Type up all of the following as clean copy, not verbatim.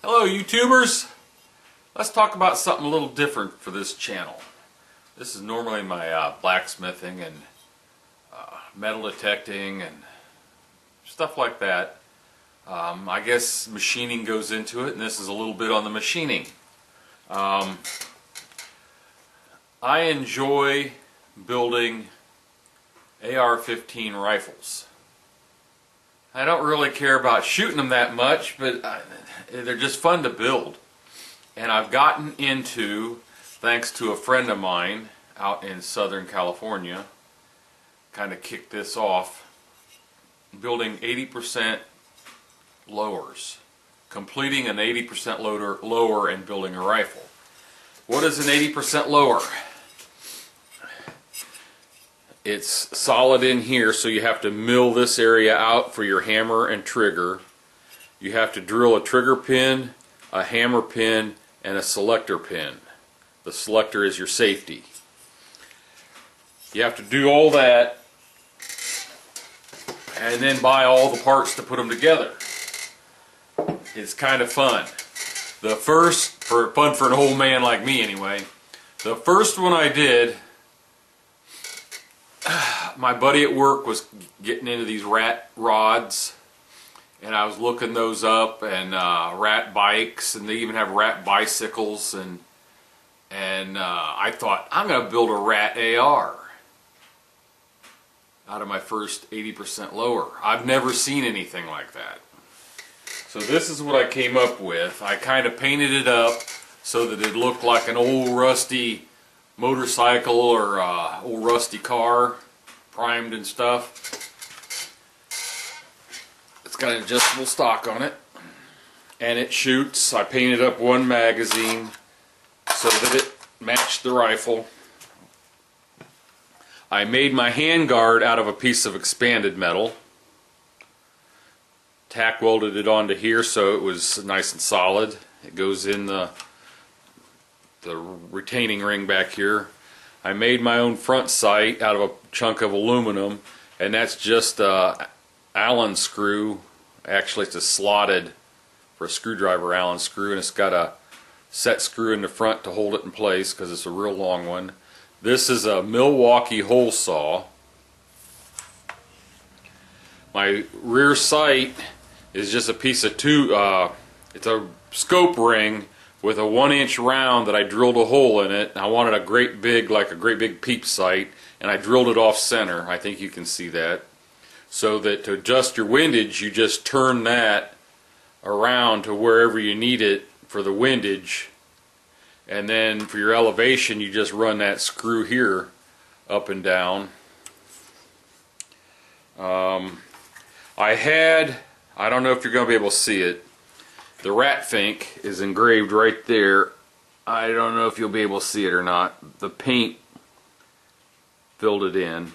Hello YouTubers! Let's talk about something a little different for this channel. This is normally my blacksmithing and metal detecting and stuff like that. I guess machining goes into it, and this is a little bit on the machining. I enjoy building AR-15 rifles. I don't really care about shooting them that much, but they're just fun to build. And I've gotten into, thanks to a friend of mine out in Southern California, kind of kicked this off, building 80% lowers. Completing an 80% lower and building a rifle. What is an 80% lower? It's solid in here, so you have to mill this area out for your hammer and trigger. You have to drill a trigger pin, a hammer pin, and a selector pin. The selector is your safety. You have to do all that and then buy all the parts to put them together. It's kind of fun. The first, fun for an old man like me anyway, the first one I did, my buddy at work was getting into these rat rods, and I was looking those up, and rat bikes, and they even have rat bicycles, and I thought, I'm going to build a rat AR out of my first 80% lower. I've never seen anything like that. So this is what I came up with. I kind of painted it up so that it looked like an old rusty motorcycle or old rusty car, primed and stuff. It's got an adjustable stock on it, and it shoots. I painted up one magazine so that it matched the rifle. I made my handguard out of a piece of expanded metal. Tack welded it onto here so it was nice and solid. It goes in the retaining ring back here. I made my own front sight out of a chunk of aluminum, and that's just Allen screw. Actually, it's a slotted for a screwdriver Allen screw, and it's got a set screw in the front to hold it in place because it's a real long one. This is a Milwaukee hole saw. My rear sight is just a piece of it's a scope ring with a 1-inch round that I drilled a hole in it. I wanted a great big peep sight, and I drilled it off center. I think you can see that. So that to adjust your windage, you just turn that around to wherever you need it for the windage, and then for your elevation, you just run that screw here up and down. I don't know if you're going to be able to see it. The Ratfink is engraved right there. I don't know if you'll be able to see it or not. The paint filled it in.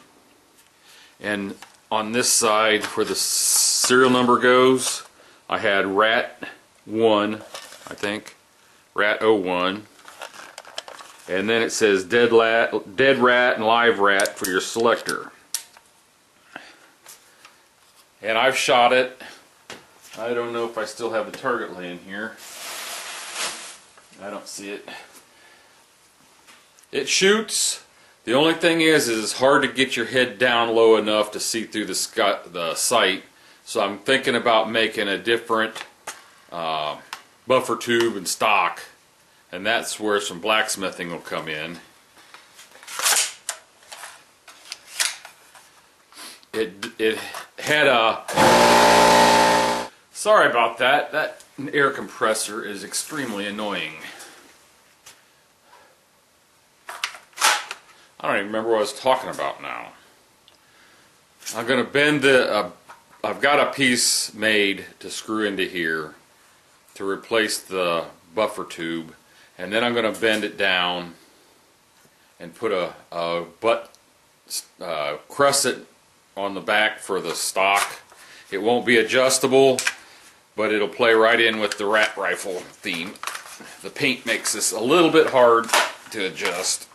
And on this side, where the serial number goes, I had Rat 1, I think. Rat 01. And then it says Dead Rat and Live Rat for your selector. And I've shot it. I don't know if I still have the target laying here. I don't see it. It shoots. The only thing is it's hard to get your head down low enough to see through the sight. So I'm thinking about making a different buffer tube and stock, and that's where some blacksmithing will come in. It had a... Sorry about that. That air compressor is extremely annoying. I don't even remember what I was talking about now. I'm going to bend I've got a piece made to screw into here to replace the buffer tube, and then I'm going to bend it down and put a crescent on the back for the stock. It won't be adjustable, but it'll play right in with the rat rifle theme. The paint makes this a little bit hard to adjust,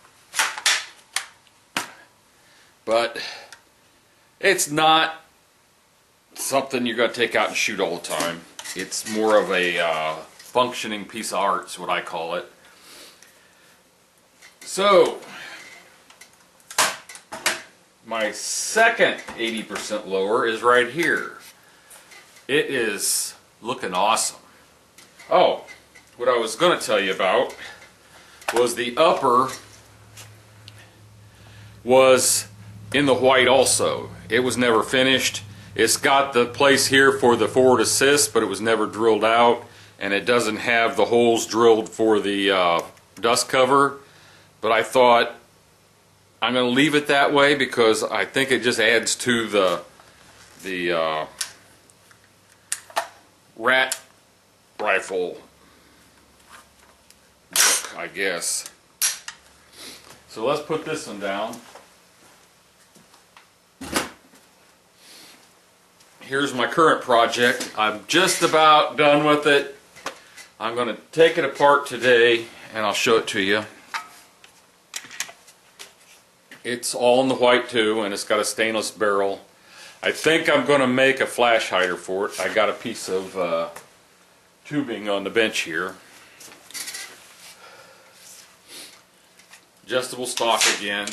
but it's not something you're going to take out and shoot all the time. It's more of a functioning piece of art is what I call it. So my second 80% lower is right here. It is looking awesome. Oh, what I was going to tell you about was the upper was in the white also. It was never finished. It's got the place here for the forward assist, but it was never drilled out, and it doesn't have the holes drilled for the dust cover. But I thought I'm going to leave it that way because I think it just adds to the rat rifle look, I guess. So let's put this one down. Here's my current project. I'm just about done with it. I'm going to take it apart today and I'll show it to you. It's all in the white too, and it's got a stainless barrel. I think I'm going to make a flash hider for it. I got a piece of tubing on the bench here. Adjustable stock again.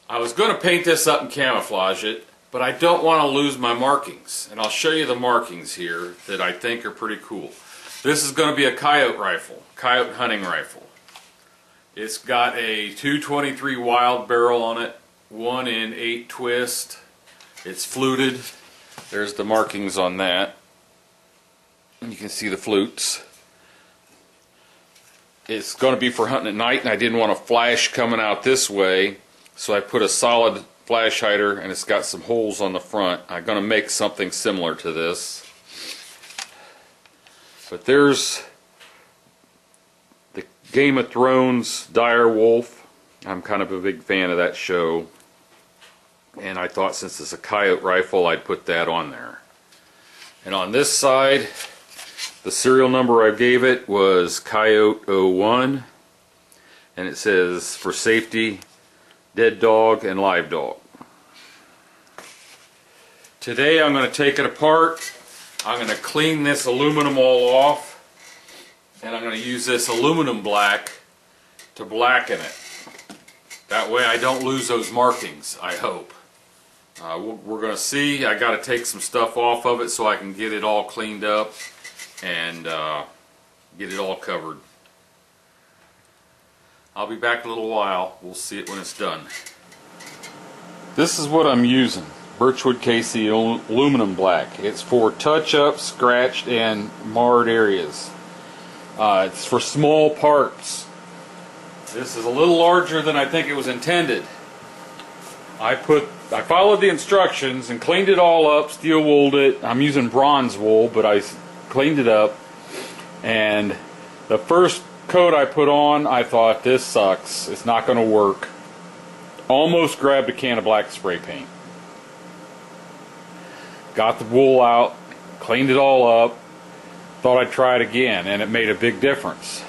I was going to paint this up and camouflage it, but I don't want to lose my markings. And I'll show you the markings here that I think are pretty cool. This is going to be a coyote rifle, coyote hunting rifle. It's got a 223 wild barrel on it, 1 in 8 twist. It's fluted. There's the markings on that. And you can see the flutes. It's going to be for hunting at night, and I didn't want a flash coming out this way, so I put a solid flash hider, and it's got some holes on the front. I'm going to make something similar to this. But there's the Game of Thrones Dire Wolf. I'm kind of a big fan of that show, and I thought since it's a coyote rifle I'd put that on there. And on this side, the serial number I gave it was Coyote 01, and it says for safety, dead dog and live dog. Today I'm going to take it apart. I'm going to clean this aluminum all off, and I'm going to use this aluminum black to blacken it. That way I don't lose those markings, I hope. We're going to see. I got to take some stuff off of it so I can get it all cleaned up and get it all covered. I'll be back in a little while. We'll see it when it's done. This is what I'm using. Birchwood KC aluminum black. It's for touch-up, scratched, and marred areas. It's for small parts. This is a little larger than I think it was intended. I followed the instructions and cleaned it all up, steel wooled it. I'm using bronze wool, but I cleaned it up. And the first coat I put on, I thought, this sucks. It's not going to work. Almost grabbed a can of black spray paint. Got the wool out, cleaned it all up, thought I'd try it again, and it made a big difference.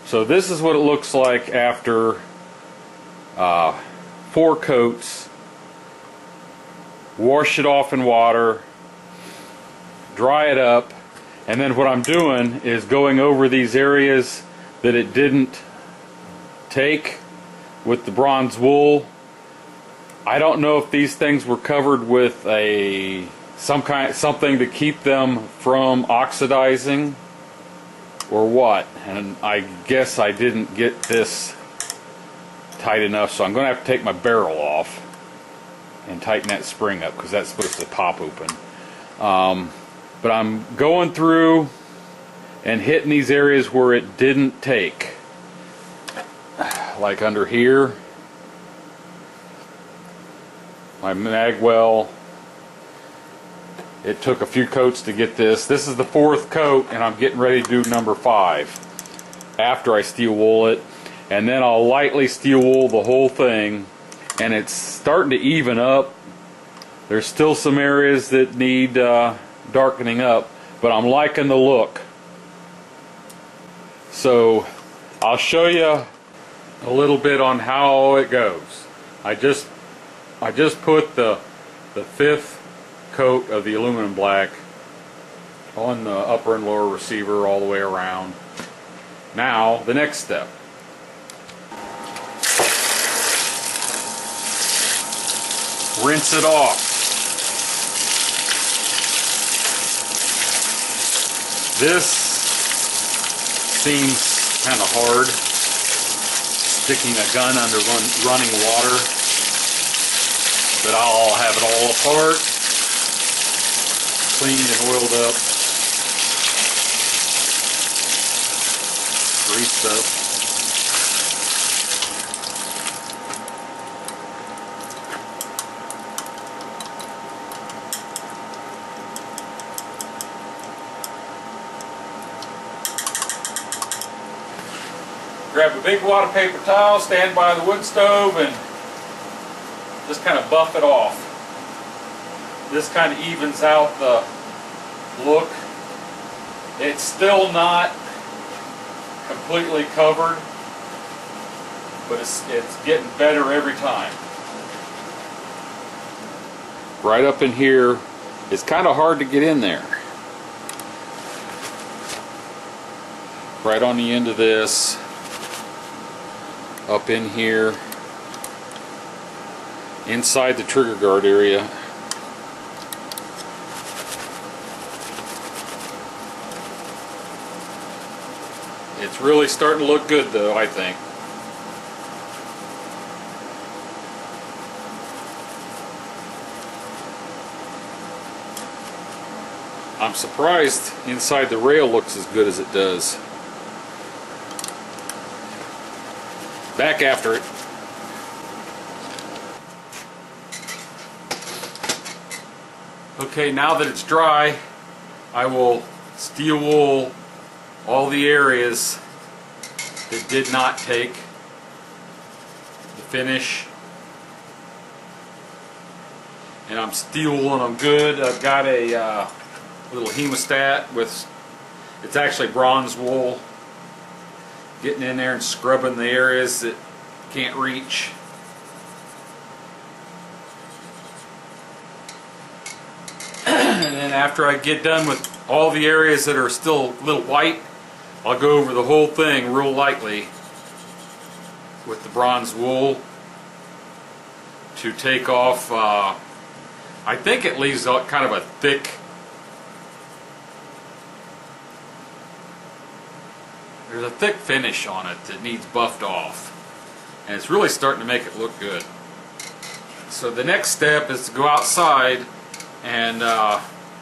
So this is what it looks like after 4 coats. Wash it off in water, dry it up, and then what I'm doing is going over these areas that it didn't take with the bronze wool. I don't know if these things were covered with something to keep them from oxidizing or what, and I guess I didn't get this tight enough, so I'm going to have to take my barrel off and tighten that spring up because that's supposed to pop open. But I'm going through and hitting these areas where it didn't take, like under here, my mag well. It took a few coats to get this. This is the 4th coat, and I'm getting ready to do number 5 after I steel wool it, and then I'll lightly steel wool the whole thing, and it's starting to even up. There's still some areas that need darkening up, but I'm liking the look. So I'll show you a little bit on how it goes. I just put the 5th coat of the aluminum black on the upper and lower receiver all the way around. Now, the next step. Rinse it off. This seems kind of hard, sticking a gun under running water, but I'll have it all apart, cleaned and oiled up, greased up. Grab a big wad of paper towel, stand by the wood stove, and just kind of buff it off. This kind of evens out the look. It's still not completely covered, but it's getting better every time. Right up in here, it's kind of hard to get in there. Right on the end of this. Up in here, inside the trigger guard area. It's really starting to look good though, I think. I'm surprised inside the rail looks as good as it does. Back after it. Okay, now that it's dry, I will steel wool all the areas that did not take the finish. And I'm steel wooling them good. I've got a little hemostat with, it's actually bronze wool. Getting in there and scrubbing the areas that can't reach. And then after I get done with all the areas that are still a little white, I'll go over the whole thing real lightly with the bronze wool to take off, I think it leaves kind of a thick, there's a thick finish on it that needs buffed off, and it's really starting to make it look good. So the next step is to go outside and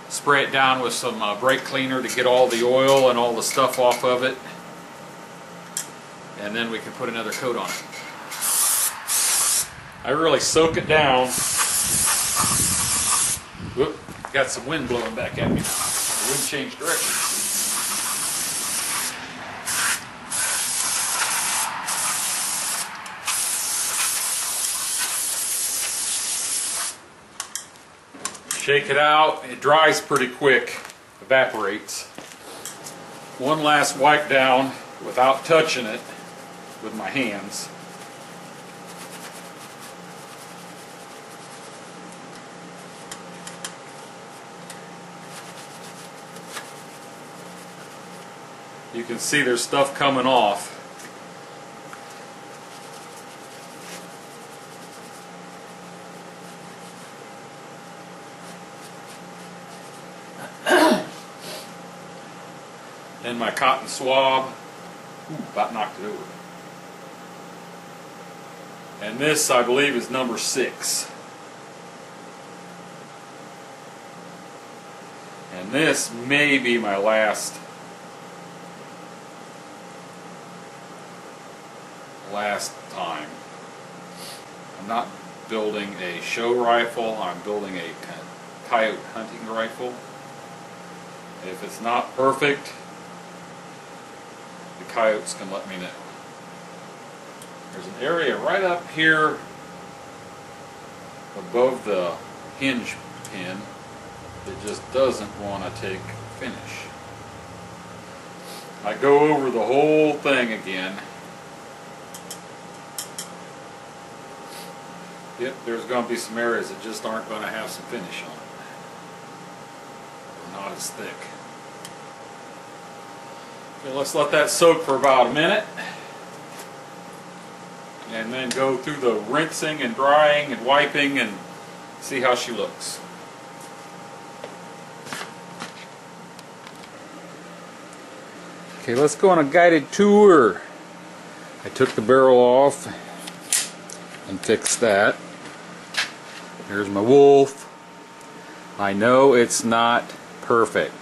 spray it down with some brake cleaner to get all the oil and all the stuff off of it, and then we can put another coat on it. I really soak it down. Whoop, got some wind blowing back at me now. The wind changed direction. Shake it out, it dries pretty quick, evaporates. One last wipe down without touching it with my hands. You can see there's stuff coming off. And my cotton swab, about knocked it over. And this, I believe, is number 6. And this may be my last time. I'm not building a show rifle, I'm building a coyote hunting rifle. If it's not perfect, the coyotes can let me know. There's an area right up here above the hinge pin that just doesn't want to take finish. I go over the whole thing again. Yep, there's going to be some areas that just aren't going to have some finish on it. Not as thick. Okay, let's let that soak for about a minute, and then go through the rinsing and drying and wiping and see how she looks. Okay, let's go on a guided tour. I took the barrel off and fixed that. Here's my Wolf. I know it's not perfect.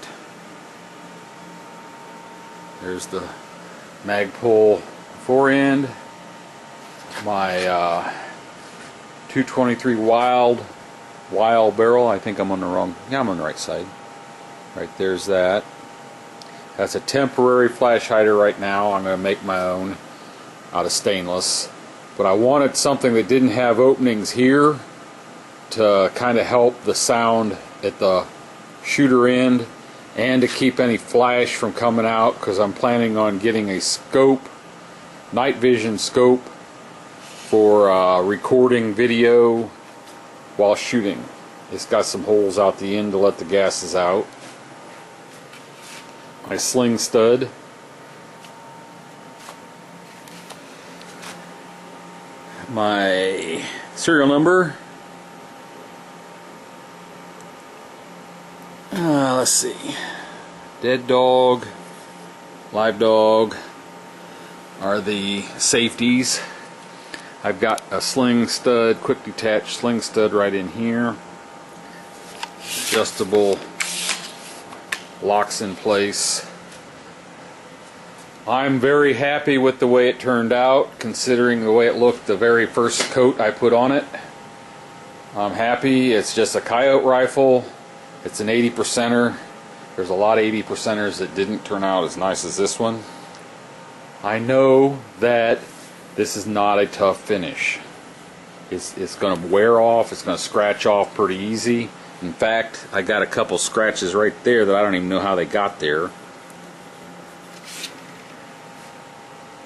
There's the Magpul fore end. My 223 Wild barrel. I think I'm on the wrong. Yeah, I'm on the right side. Right there's that. That's a temporary flash hider right now. I'm going to make my own out of stainless. But I wanted something that didn't have openings here to kind of help the sound at the shooter end and to keep any flash from coming out, because I'm planning on getting a scope, night vision scope, for recording video while shooting. It's got some holes out the end to let the gases out. My sling stud. My serial number. Let's see. Dead dog, live dog are the safeties. I've got a sling stud, quick detach sling stud right in here. Adjustable locks in place. I'm very happy with the way it turned out, considering the way it looked the very first coat I put on it. I'm happy. It's just a coyote rifle. It's an 80%er. There's a lot of 80%ers that didn't turn out as nice as this one. I know that this is not a tough finish. It's going to wear off. It's going to scratch off pretty easy. In fact, I got a couple scratches right there that I don't even know how they got there.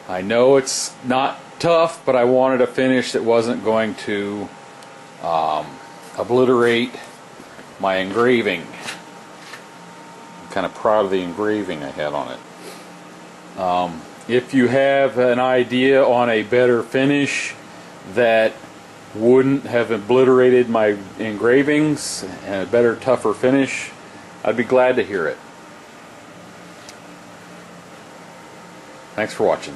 I know it's not tough, but I wanted a finish that wasn't going to obliterate my engraving. I'm kind of proud of the engraving I had on it. If you have an idea on a better finish that wouldn't have obliterated my engravings and a better, tougher finish, I'd be glad to hear it. Thanks for watching.